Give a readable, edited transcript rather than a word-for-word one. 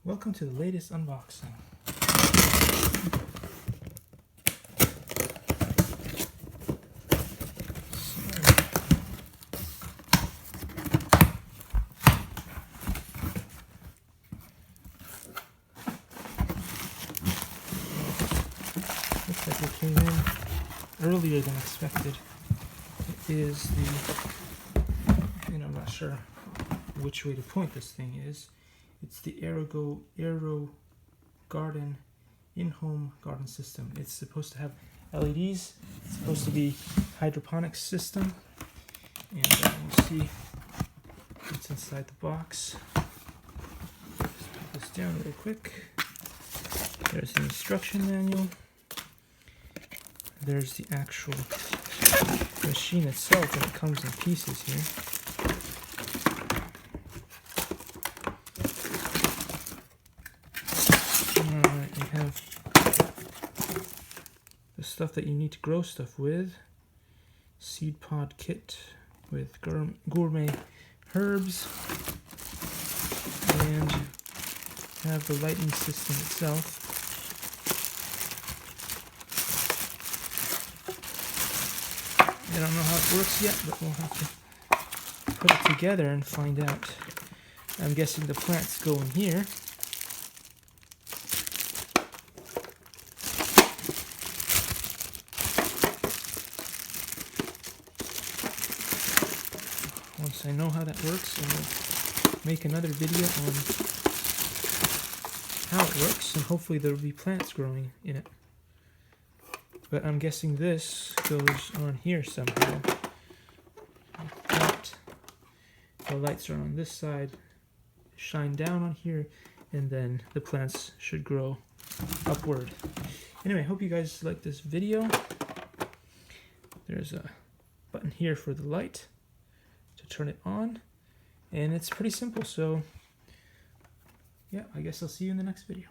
Welcome to the latest unboxing. Looks like it came in earlier than expected. It is I'm not sure which way to point this thing is. It's the Aero garden in-home garden system. It's supposed to have LEDs. It's supposed to be hydroponics system. And we'll see what's inside the box. Just put this down real quick. There's the instruction manual. There's the actual machine itself, and it comes in pieces here. Alright, you have the stuff that you need to grow stuff with. Seed pod kit with gourmet herbs. And have the lighting system itself. I don't know how it works yet, but we'll have to put it together and find out. I'm guessing the plants go in here. Once I know how that works, I will make another video on how it works, and hopefully there will be plants growing in it. But I'm guessing this goes on here somehow. But the lights are on this side, shine down on here, and then the plants should grow upward. Anyway, hope you guys like this video. There's a button here for the light to turn it on, and it's pretty simple. So yeah, I guess I'll see you in the next video.